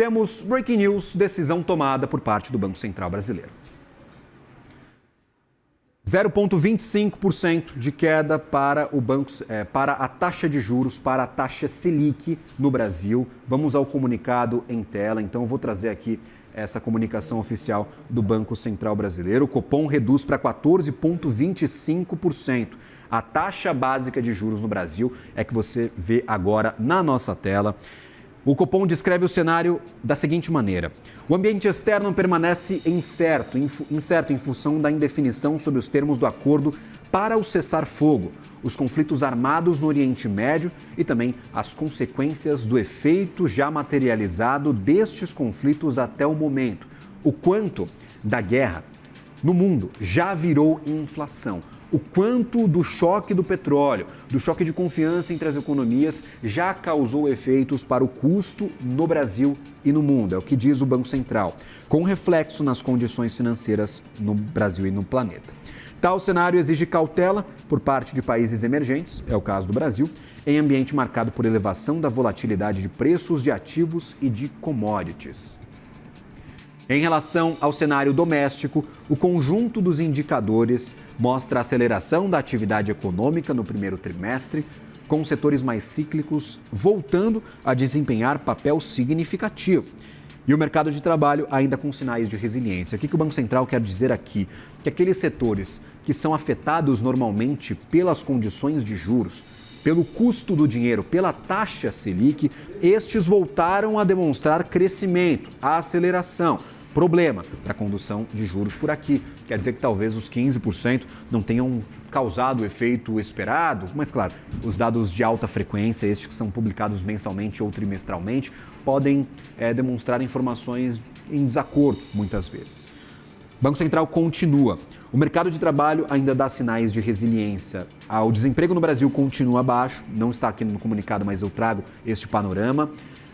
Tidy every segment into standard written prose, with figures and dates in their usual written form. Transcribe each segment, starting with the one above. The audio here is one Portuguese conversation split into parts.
temos breaking news, decisão tomada por parte do Banco Central brasileiro. 0,25% de queda para para a taxa de juros, para a taxa Selic no Brasil. Vamos ao comunicado em tela. Então, eu vou trazer aqui essa comunicação oficial do Banco Central brasileiro. O Copom reduz para 14,25%. A taxa básica de juros no Brasil é que você vê agora na nossa tela. O Copom descreve o cenário da seguinte maneira: o ambiente externo permanece incerto em função da indefinição sobre os termos do acordo para o cessar-fogo, os conflitos armados no Oriente Médio e também as consequências do efeito já materializado destes conflitos até o momento. O quanto da guerra no mundo já virou inflação. O quanto do choque do petróleo, do choque de confiança entre as economias, já causou efeitos para o custo no Brasil e no mundo, é o que diz o Banco Central, com reflexo nas condições financeiras no Brasil e no planeta. Tal cenário exige cautela por parte de países emergentes, é o caso do Brasil, em ambiente marcado por elevação da volatilidade de preços de ativos e de commodities. Em relação ao cenário doméstico, o conjunto dos indicadores mostra a aceleração da atividade econômica no primeiro trimestre, com setores mais cíclicos voltando a desempenhar papel significativo. E o mercado de trabalho ainda com sinais de resiliência. O que o Banco Central quer dizer aqui? Que aqueles setores que são afetados normalmente pelas condições de juros, pelo custo do dinheiro, pela taxa Selic, estes voltaram a demonstrar crescimento, a aceleração. Problema para a condução de juros por aqui. Quer dizer que talvez os 15% não tenham causado o efeito esperado, mas claro, os dados de alta frequência, estes que são publicados mensalmente ou trimestralmente, podem demonstrar informações em desacordo muitas vezes. O Banco Central continua. O mercado de trabalho ainda dá sinais de resiliência. O desemprego no Brasil continua baixo, não está aqui no comunicado, mas eu trago este panorama,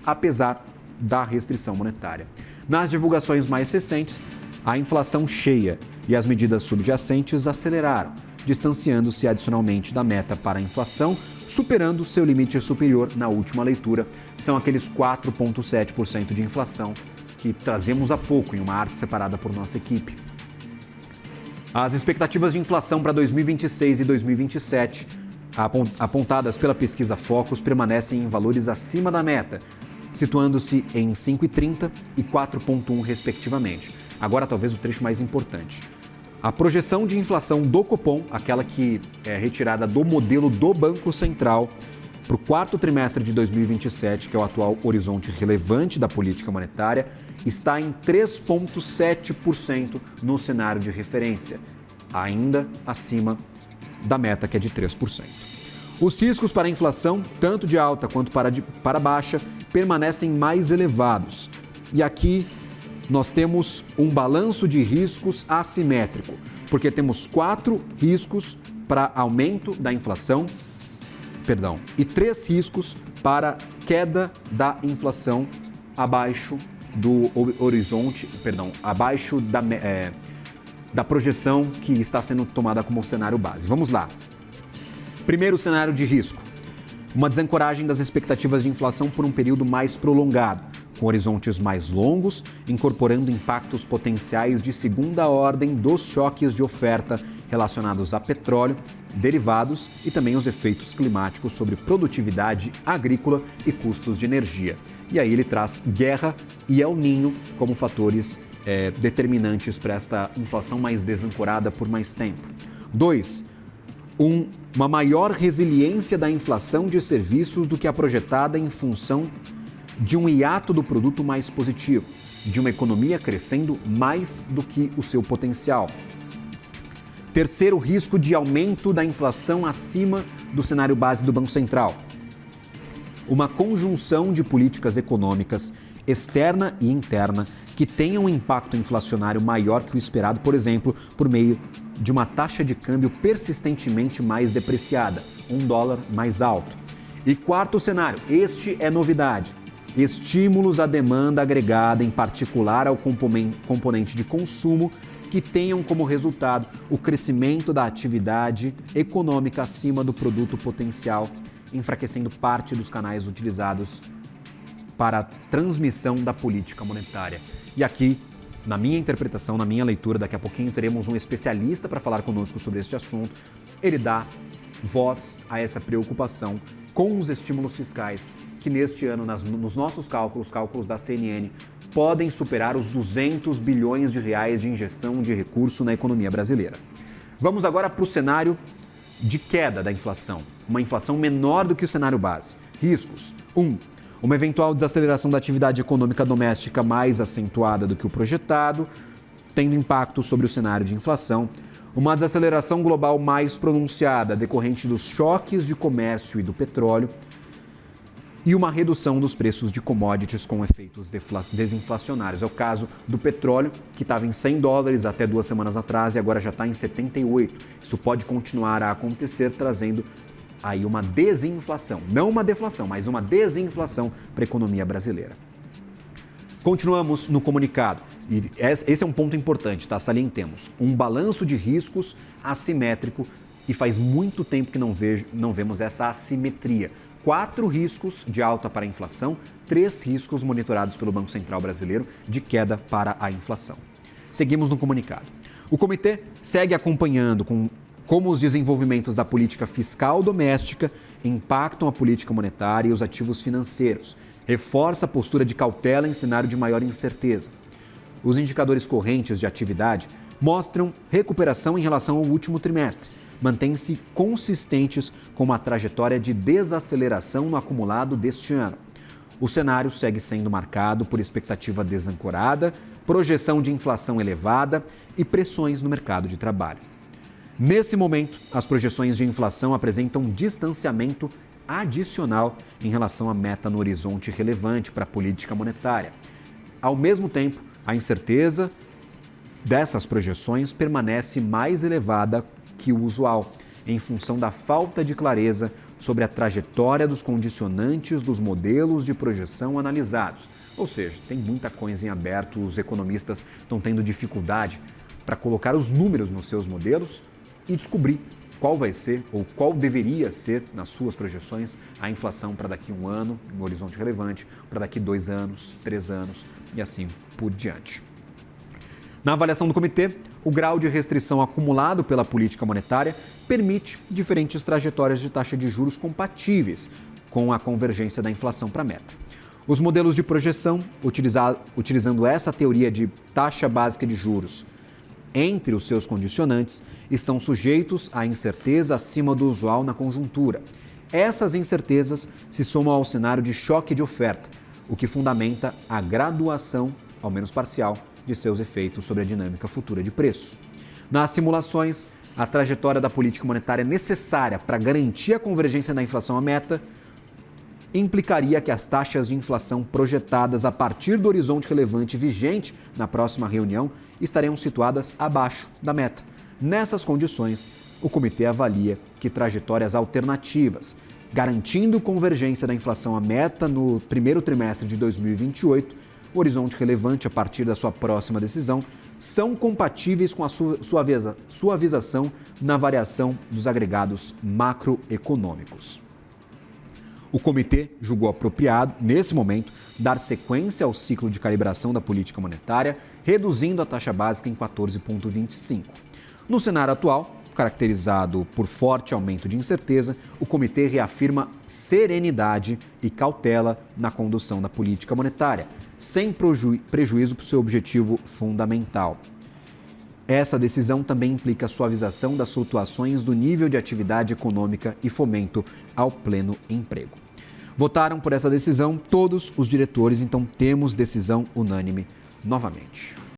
apesar da restrição monetária. Nas divulgações mais recentes, a inflação cheia e as medidas subjacentes aceleraram, distanciando-se adicionalmente da meta para a inflação, superando seu limite superior na última leitura. São aqueles 4,7% de inflação que trazemos há pouco em uma arte separada por nossa equipe. As expectativas de inflação para 2026 e 2027, apontadas pela pesquisa Focus, permanecem em valores acima da meta, situando-se em 5,30% e 4,1% respectivamente. Agora, talvez o trecho mais importante. A projeção de inflação do Copom, aquela que é retirada do modelo do Banco Central, para o quarto trimestre de 2027, que é o atual horizonte relevante da política monetária, está em 3,7% no cenário de referência, ainda acima da meta, que é de 3%. Os riscos para a inflação, tanto de alta quanto para baixa, permanecem mais elevados. E aqui nós temos um balanço de riscos assimétrico, porque temos 4 riscos para aumento da inflação, e 3 riscos para queda da inflação abaixo do horizonte, abaixo da projeção que está sendo tomada como cenário base. Vamos lá. Primeiro cenário de risco. Uma desancoragem das expectativas de inflação por um período mais prolongado, com horizontes mais longos, incorporando impactos potenciais de segunda ordem dos choques de oferta relacionados a petróleo, derivados e também os efeitos climáticos sobre produtividade agrícola e custos de energia. E aí ele traz guerra e El Niño como fatores determinantes para esta inflação mais desancorada por mais tempo. 2. Uma maior resiliência da inflação de serviços do que a projetada em função de um hiato do produto mais positivo, de uma economia crescendo mais do que o seu potencial. Terceiro, risco de aumento da inflação acima do cenário base do Banco Central. Uma conjunção de políticas econômicas externa e interna que tenham um impacto inflacionário maior que o esperado, por exemplo, por meio de uma taxa de câmbio persistentemente mais depreciada, $1 mais alto. E quarto cenário, este é novidade: estímulos à demanda agregada, em particular ao componente de consumo, que tenham como resultado o crescimento da atividade econômica acima do produto potencial, enfraquecendo parte dos canais utilizados para a transmissão da política monetária. E aqui, na minha interpretação, na minha leitura, daqui a pouquinho teremos um especialista para falar conosco sobre este assunto. Ele dá voz a essa preocupação com os estímulos fiscais que neste ano, nos nossos cálculos da CNN, podem superar os 200 bilhões de reais de injeção de recurso na economia brasileira. Vamos agora para o cenário de queda da inflação, uma inflação menor do que o cenário base. Riscos. 1. Uma eventual desaceleração da atividade econômica doméstica mais acentuada do que o projetado, tendo impacto sobre o cenário de inflação. Uma desaceleração global mais pronunciada, decorrente dos choques de comércio e do petróleo. E uma redução dos preços de commodities com efeitos desinflacionários. É o caso do petróleo, que estava em $100 até 2 semanas atrás e agora já está em 78. Isso pode continuar a acontecer, trazendo aí uma desinflação. Não uma deflação, mas uma desinflação para a economia brasileira. Continuamos no comunicado. E esse é um ponto importante, tá? Salientemos. Um balanço de riscos assimétrico e faz muito tempo que não vemos essa assimetria. 4 riscos de alta para a inflação, 3 riscos monitorados pelo Banco Central Brasileiro de queda para a inflação. Seguimos no comunicado. O comitê segue acompanhando como os desenvolvimentos da política fiscal doméstica impactam a política monetária e os ativos financeiros. Reforça a postura de cautela em cenário de maior incerteza. Os indicadores correntes de atividade mostram recuperação em relação ao último trimestre. Mantêm-se consistentes com uma trajetória de desaceleração no acumulado deste ano. O cenário segue sendo marcado por expectativa desancorada, projeção de inflação elevada e pressões no mercado de trabalho. Nesse momento, as projeções de inflação apresentam um distanciamento adicional em relação à meta no horizonte relevante para a política monetária. Ao mesmo tempo, a incerteza dessas projeções permanece mais elevada que o usual, em função da falta de clareza sobre a trajetória dos condicionantes dos modelos de projeção analisados. Ou seja, tem muita coisa em aberto, os economistas estão tendo dificuldade para colocar os números nos seus modelos e descobrir qual vai ser ou qual deveria ser, nas suas projeções, a inflação para daqui a um ano, no horizonte relevante, para daqui 2 anos, 3 anos e assim por diante. Na avaliação do comitê, o grau de restrição acumulado pela política monetária permite diferentes trajetórias de taxa de juros compatíveis com a convergência da inflação para a meta. Os modelos de projeção, utilizando essa teoria de taxa básica de juros entre os seus condicionantes, estão sujeitos à incerteza acima do usual na conjuntura. Essas incertezas se somam ao cenário de choque de oferta, o que fundamenta a graduação, ao menos parcial, de seus efeitos sobre a dinâmica futura de preço. Nas simulações, a trajetória da política monetária necessária para garantir a convergência da inflação à meta implicaria que as taxas de inflação projetadas a partir do horizonte relevante vigente na próxima reunião estariam situadas abaixo da meta. Nessas condições, o comitê avalia que trajetórias alternativas, garantindo convergência da inflação à meta no primeiro trimestre de 2028, o horizonte relevante a partir da sua próxima decisão, são compatíveis com a suavização na variação dos agregados macroeconômicos. O comitê julgou apropriado, nesse momento, dar sequência ao ciclo de calibração da política monetária, reduzindo a taxa básica em 14,25. No cenário atual, caracterizado por forte aumento de incerteza, o comitê reafirma serenidade e cautela na condução da política monetária, sem prejuízo para o seu objetivo fundamental. Essa decisão também implica a suavização das flutuações do nível de atividade econômica e fomento ao pleno emprego. Votaram por essa decisão todos os diretores, então temos decisão unânime novamente.